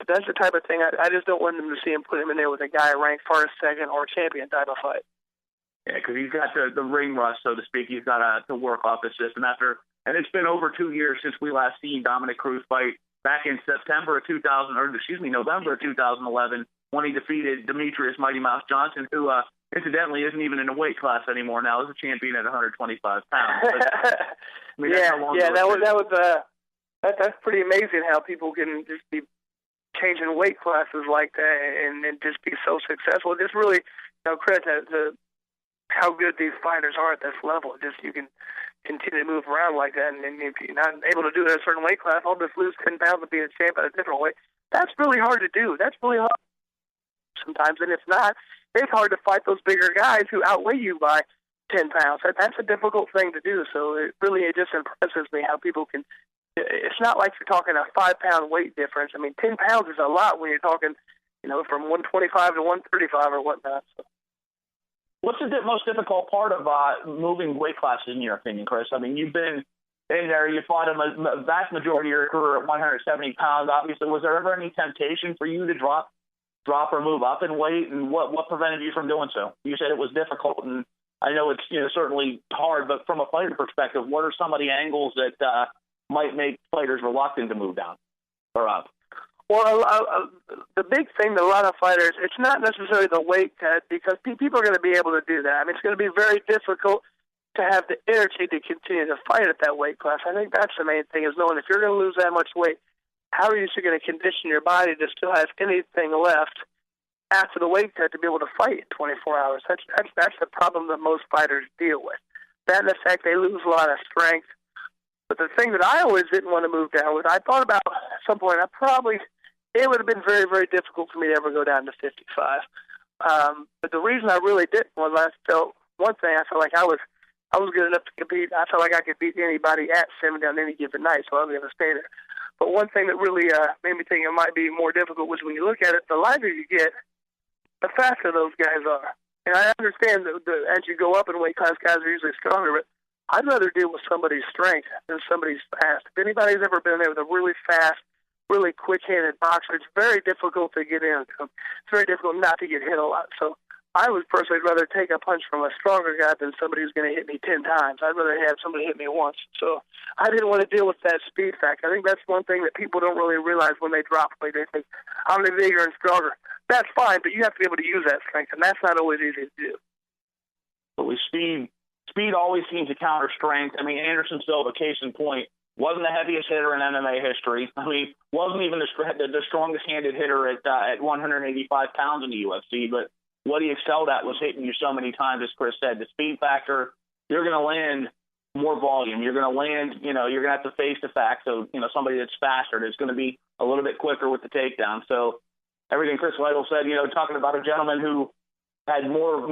that's the type of thing I just don't want them to see him put him in there with a guy ranked first, second, or champion type of fight. Yeah, because he's got the ring rust, so to speak. He's got to work off the system and it's been over 2 years since we last seen Dominic Cruz fight back in November of 2011 when he defeated Demetrius Mighty Mouse Johnson, who incidentally isn't even in a weight class anymore now. Is a champion at 125 pounds. But, that's pretty amazing how people can just be changing weight classes like that and just be so successful. Just really, credit to how good these fighters are at this level. Just you can continue to move around like that, and if you're not able to do it at a certain weight class, I'll just lose 10 pounds and be a champ at a different weight. That's really hard to do. That's really hard sometimes, and if not, it's hard to fight those bigger guys who outweigh you by 10 pounds. That's a difficult thing to do, so it just impresses me how people can. It's not like you're talking a 5-pound weight difference. I mean, 10 pounds is a lot when you're talking, from 125 to 135 or whatnot. So. What's the most difficult part of moving weight classes, in your opinion, Chris? I mean, you've been in there. You fought a vast majority of your career at 170 pounds. Obviously, was there ever any temptation for you to drop or move up in weight? And what prevented you from doing so? You said it was difficult, and I know it's certainly hard. But from a fighter perspective, what are some of the angles that might make fighters reluctant to move down or up? Well, the big thing that a lot of fighters, it's not necessarily the weight cut, because people are going to be able to do that. I mean, it's going to be very difficult to have the energy to continue to fight at that weight class. I think that's the main thing, is knowing if you're going to lose that much weight, how are you going to condition your body to still have anything left after the weight cut to be able to fight in 24 hours? That's the problem that most fighters deal with. That and the fact they lose a lot of strength. But the thing that I always didn't want to move down with, I thought about at some point, it would have been very, very difficult for me to ever go down to 55. But the reason I really didn't was I felt like I was good enough to compete. I felt like I could beat anybody at 70 on any given night, so I was going to stay there. But one thing that really made me think it might be more difficult was when you look at it, the lighter you get, the faster those guys are. And I understand that as you go up in weight class, guys are usually stronger, but I'd rather deal with somebody's strength than somebody's fast. If anybody's ever been there with a really fast, really quick-handed boxer, it's very difficult to get into. It's very difficult not to get hit a lot. So I would personally rather take a punch from a stronger guy than somebody who's going to hit me 10 times. I'd rather have somebody hit me once. So I didn't want to deal with that speed factor. I think that's one thing that people don't really realize when they drop weight. They think, I'm bigger and stronger. That's fine, but you have to be able to use that strength, and that's not always easy to do. But with speed always seems to counter strength. I mean, Anderson Silva, case in point, wasn't the heaviest hitter in MMA history. I mean, wasn't even the strongest-handed hitter at 185 pounds in the UFC, but what he excelled at was hitting you so many times, as Chris said. The speed factor, you're going to land more volume. You're going to land, you're going to have to face the fact of, somebody that's faster, that's going to be a little bit quicker with the takedown. So everything Chris Lytle said, talking about a gentleman who had more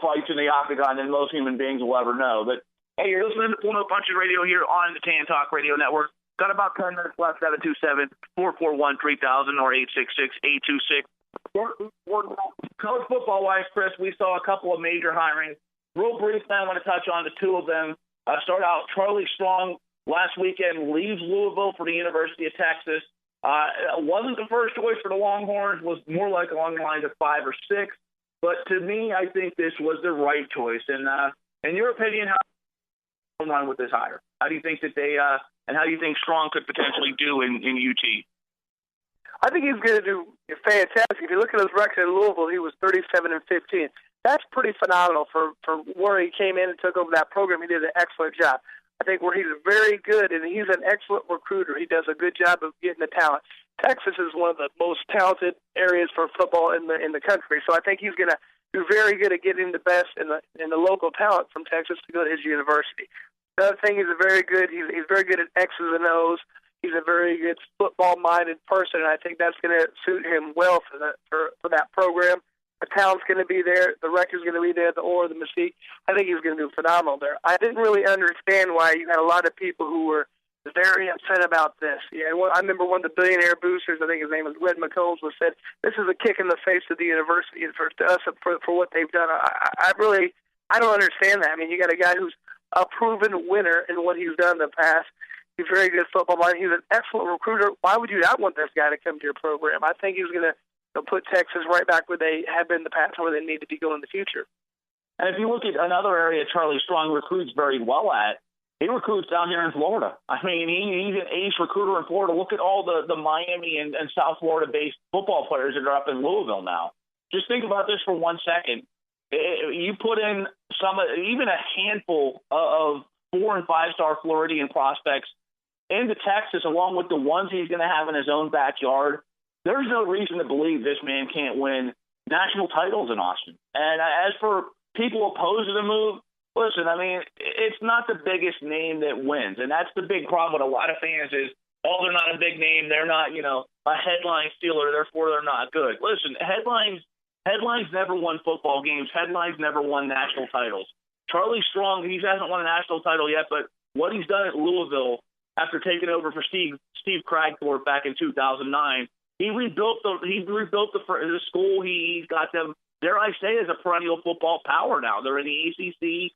fights in the octagon than most human beings will ever know. But, hey, you're listening to Full No Punches Radio here on the Tan Talk Radio Network. Got about 10 minutes left, 727-441-3000 or 866-826. College football-wise, Chris, we saw a couple of major hirings. Real briefly, I want to touch on the two of them. Start out, Charlie Strong last weekend leaves Louisville for the University of Texas. Wasn't the first choice for the Longhorns, was more like along the lines of 5 or 6. But to me, I think this was the right choice. And in your opinion, how do you run with this hire? How do you think that and how do you think Strong could potentially do in UT? I think he's going to do fantastic. If you look at his record in Louisville, he was 37-15. That's pretty phenomenal for where he came in and took over that program. He did an excellent job. I think where he's very good, and he's an excellent recruiter. He does a good job of getting the talent. Texas is one of the most talented areas for football in the country. So I think he's going to do very good at getting the best in the local talent from Texas to go to his university. The other thing, he's very good at X's and O's. He's a very good football-minded person, and I think that's going to suit him well for that program. The talent's going to be there. The record's going to be there, the aura, the mystique. I think he's going to do phenomenal there. I didn't really understand why you had a lot of people who were very upset about this. Yeah, well, I remember one of the billionaire boosters, I think his name was Red McCombs, was said, this is a kick in the face of the university for us for what they've done. I don't understand that. I mean, you got a guy who's a proven winner in what he's done in the past. He's very good football mind. He's an excellent recruiter. Why would you not want this guy to come to your program? I think he's going to put Texas right back where they have been in the past and where they need to be going in the future. And if you look at another area Charlie Strong recruits very well at, he recruits down here in Florida. I mean, he's an ace recruiter in Florida. Look at all the Miami and South Florida-based football players that are up in Louisville now. Just think about this for 1 second. You put in even a handful of 4- and 5-star Floridian prospects into Texas, along with the ones he's going to have in his own backyard. There's no reason to believe this man can't win national titles in Austin. And as for people opposed to the move, listen, I mean, it's not the biggest name that wins. And that's the big problem with a lot of fans is, they're not a big name. They're not, a headline stealer. Therefore, they're not good. Listen, headlines never won football games. Headlines never won national titles. Charlie Strong, he hasn't won a national title yet, but what he's done at Louisville after taking over for Steve Kragthorpe back in 2009, he rebuilt the school. He's got them, dare I say, as a perennial football power now. They're in the ACC.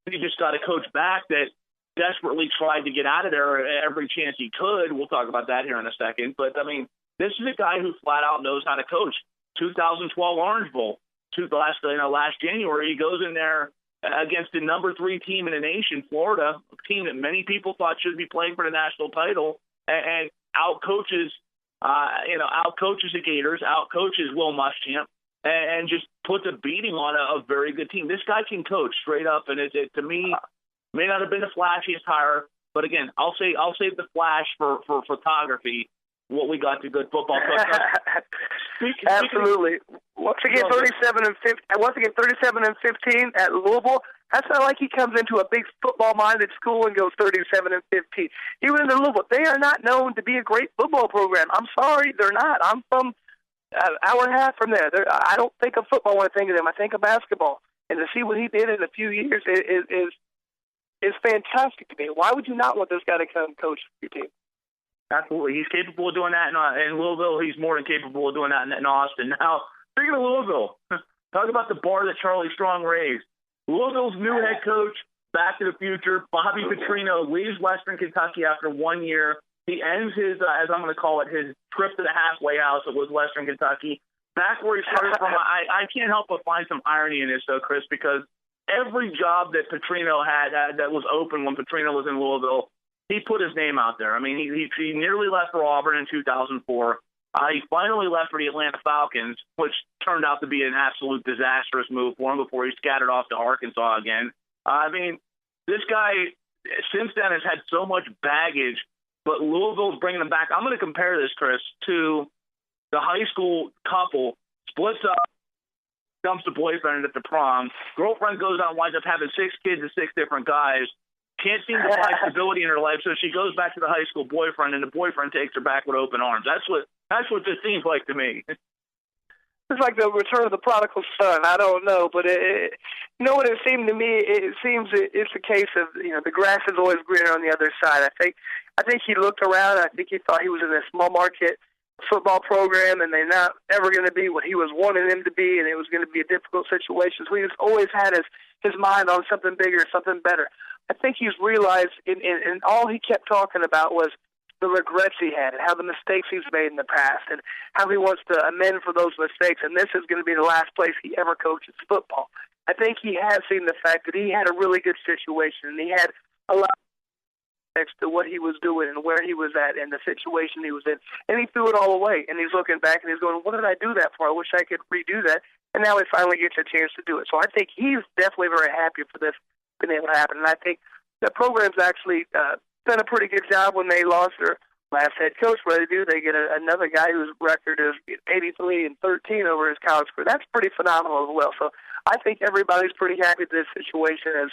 He just got a coach back that desperately tried to get out of there every chance he could. We'll talk about that here in a second. But, I mean, this is a guy who flat out knows how to coach. 2012 Orange Bowl, last January, he goes in there against the number 3 team in the nation, Florida, a team that many people thought should be playing for the national title, and outcoaches the Gators, outcoaches Will Muschamp, and just puts a beating on a very good team. This guy can coach straight up, and it to me may not have been the flashiest hire, but again, I'll save the flash for photography. What we got to good football. Absolutely. Once again, 37-15 at Louisville. That's not like he comes into a big football-minded school and goes 37-15. He went into Louisville. They are not known to be a great football program. I'm sorry, they're not. I'm from an hour and a half from there. I don't think of football when I think of them. I think of basketball. And to see what he did in a few years is fantastic to me. Why would you not want this guy to come coach your team? Absolutely. He's capable of doing that in Louisville. He's more than capable of doing that in Austin. Now, speaking of Louisville, talk about the bar that Charlie Strong raised. Louisville's new head coach, Back to the Future, Bobby Petrino, leaves Western Kentucky after 1 year. He ends his, as I'm going to call it, his trip to the halfway house that was Western Kentucky. Back where he started from, I can't help but find some irony in this, though, Chris, because every job that Petrino had that was open when Petrino was in Louisville, he put his name out there. I mean, he nearly left for Auburn in 2004. He finally left for the Atlanta Falcons, which turned out to be an absolute disastrous move for him before he scattered off to Arkansas again. I mean, this guy, since then, has had so much baggage, but Louisville's bringing him back. I'm going to compare this, Chris, to the high school couple splits up, dumps the boyfriend at the prom. Girlfriend goes out and winds up having 6 kids and 6 different guys. Can't seem to find stability in her life, so she goes back to the high school boyfriend, and the boyfriend takes her back with open arms. That's what this seems like to me. It's like the return of the prodigal son. I don't know, but you know what it seemed to me? It seems it's a case of, the grass is always greener on the other side. I think he looked around. I think he thought he was in a small market football program, and they're not ever going to be what he was wanting them to be, and it was going to be a difficult situation. So he's always had his mind on something bigger, something better. I think he's realized, and all he kept talking about was the regrets he had and how the mistakes he's made in the past and how he wants to amend for those mistakes, and this is going to be the last place he ever coaches football. I think he has seen the fact that he had a really good situation, and he had a lot next to what he was doing and where he was at and the situation he was in, and he threw it all away, and he's looking back and he's going, what did I do that for? I wish I could redo that, and now he finally gets a chance to do it. So I think he's definitely very happy for this being able to happen, and I think the program's actually done a pretty good job when they lost their last head coach. What they do, they get another guy whose record is 83-13 over his college career. That's pretty phenomenal as well. So I think everybody's pretty happy that this situation has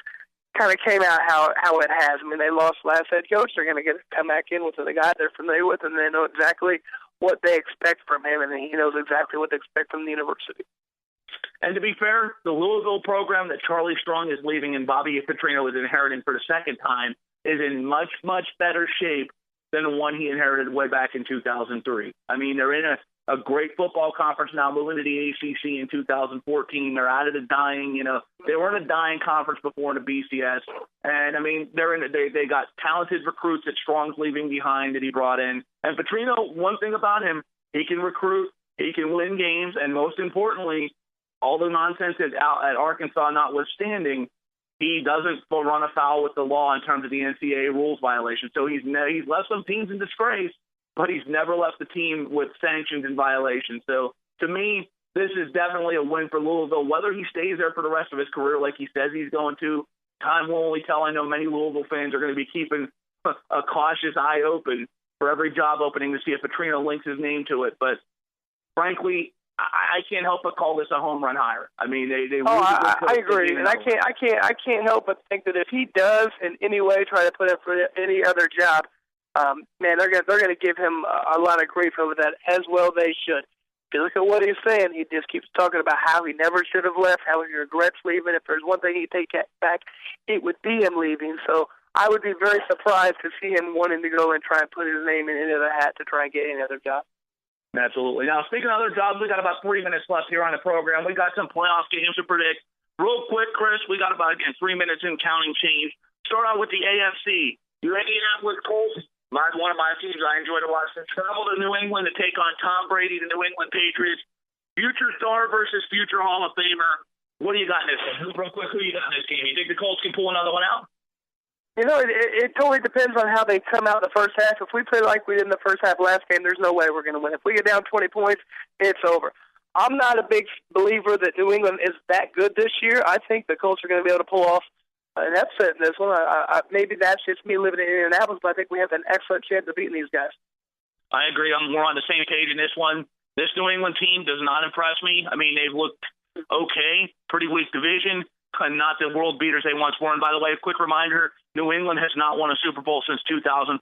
kind of came out how it has. I mean, they lost last head coach. They're going to get to come back in with the guy they're familiar with, and they know exactly what they expect from him, and he knows exactly what they expect from the university. And to be fair, the Louisville program that Charlie Strong is leaving and Bobby Petrino is inheriting for the second time is in much, much better shape than the one he inherited way back in 2003. I mean, they're in a great football conference now, moving to the ACC in 2014. They're out of the dying, they were in a dying conference before in the BCS. And, I mean, they got talented recruits that Strong's leaving behind that he brought in. And Petrino, one thing about him, he can recruit, he can win games, and most importantly, all the nonsense at Arkansas notwithstanding, he doesn't run afoul with the law in terms of the NCAA rules violation. So he's left some teams in disgrace, but he's never left the team with sanctions and violations. So to me, this is definitely a win for Louisville. Whether he stays there for the rest of his career like he says he's going to, time will only tell. I know many Louisville fans are going to be keeping a cautious eye open for every job opening to see if Petrino links his name to it. But frankly, I can't help but call this a home run hire. I mean, I agree, and I can't help but think that if he does in any way try to put in for any other job, man, they're gonna give him a lot of grief over that, as well they should. If you look at what he's saying, he just keeps talking about how he never should have left, how he regrets leaving. If there's one thing he'd take back, it would be him leaving. So I would be very surprised to see him wanting to go and try and put his name into the hat to try and get any other job. Absolutely. Now, speaking of other jobs, we got about 40 minutes left here on the program. We got some playoff games to predict. Real quick, Chris, we got about, 3 minutes in counting change. Start out with the AFC. Your Indianapolis Colts, one of my teams I enjoy to watch. They travel to New England to take on Tom Brady, the New England Patriots. Future star versus future Hall of Famer. What do you got in this one? Real quick, who you got in this game? You think the Colts can pull another one out? It totally depends on how they come out in the first half. If we play like we did in the first half last game, there's no way we're going to win. If we get down 20 points, it's over. I'm not a big believer that New England is that good this year. I think the Colts are going to be able to pull off an upset in this one. Maybe that's just me living in Indianapolis, but I think we have an excellent chance of beating these guys. I agree. I'm more on the same page in this one. This New England team does not impress me. I mean, they've looked okay, pretty weak division. Not the world beaters they once were. And by the way, a quick reminder, New England has not won a Super Bowl since 2004.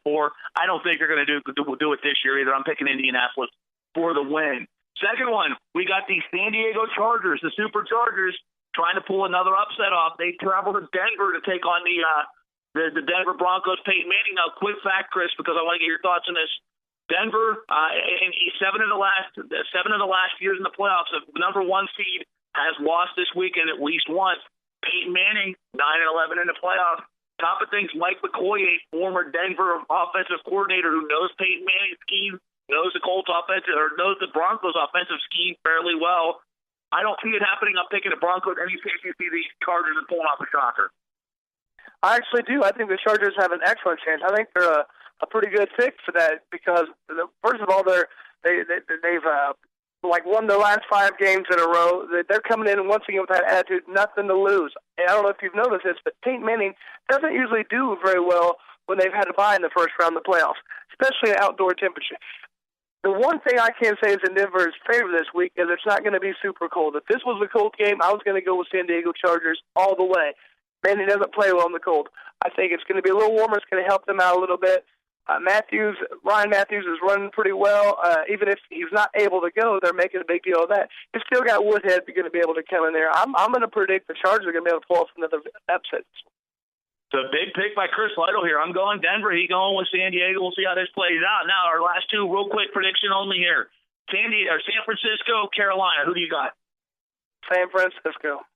I don't think they're going to do it this year either. I'm picking Indianapolis for the win. Second one, we got the San Diego Chargers, the Superchargers, trying to pull another upset off. They travel to Denver to take on the Denver Broncos, Peyton Manning. Now, quick fact, Chris, because I want to get your thoughts on this. Denver, in seven of the last years in the playoffs, the number one seed has lost this weekend at least once. Peyton Manning, 9-11 in the playoffs. Top of things, Mike McCoy, a former Denver offensive coordinator who knows Peyton Manning's scheme, knows the Colts offensive, or knows the Broncos offensive scheme fairly well. I don't see it happening. I'm picking the Broncos. Any chance you see the Chargers are pulling off a shocker? I actually do. I think the Chargers have an excellent chance. I think they're a pretty good pick for that because, first of all, they've won their last 5 games in a row. They're coming in once again with that attitude, nothing to lose. And I don't know if you've noticed this, but Peyton Manning doesn't usually do very well when they've had to bye in the first round of the playoffs, especially at outdoor temperature. The one thing I can say is in Denver's favor this week is it's not going to be super cold. If this was a cold game, I was going to go with San Diego Chargers all the way. Manning doesn't play well in the cold. I think it's going to be a little warmer. It's going to help them out a little bit. Ryan Matthews is running pretty well. Even if he's not able to go, they're making a big deal of that. You've still got Woodhead going to be able to come in there. I'm going to predict the Chargers are going to be able to pull off another upset. It's a big pick by Chris Lytle here. I'm going Denver. He's going with San Diego. We'll see how this plays out. Now, our last 2, real quick prediction only here. San Francisco, Carolina. Who do you got? San Francisco.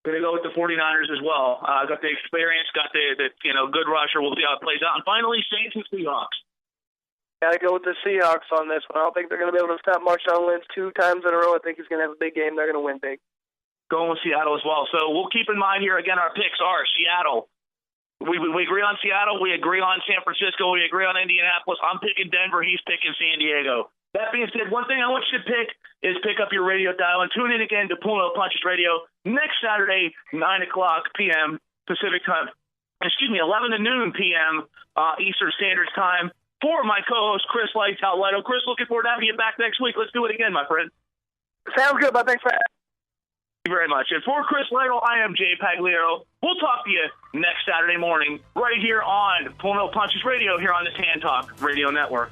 Going to go with the 49ers as well. Got the experience, got the good rusher. We'll see how it plays out. And finally, Saints and Seahawks. Got to go with the Seahawks on this one. I don't think they're going to be able to stop Marshawn Lynch 2 times in a row. I think he's going to have a big game. They're going to win big. Going with Seattle as well. So we'll keep in mind here, again, our picks are Seattle. We agree on Seattle. We agree on San Francisco. We agree on Indianapolis. I'm picking Denver. He's picking San Diego. That being said, one thing I want you to pick up your radio dial and tune in again to Pulling Out Punches Radio next Saturday, 9 o'clock p.m. Pacific time. 11 to noon p.m. Eastern Standard Time. For my co-host, Chris Lights-Out Lytle. Chris, looking forward to having you back next week. Let's do it again, my friend. Sounds good, bud. Thanks for having me. Thank you very much. And for Chris Lytle, I am Jay Pagliaro. We'll talk to you next Saturday morning right here on Pulling Out Punches Radio here on the Tan Talk Radio Network.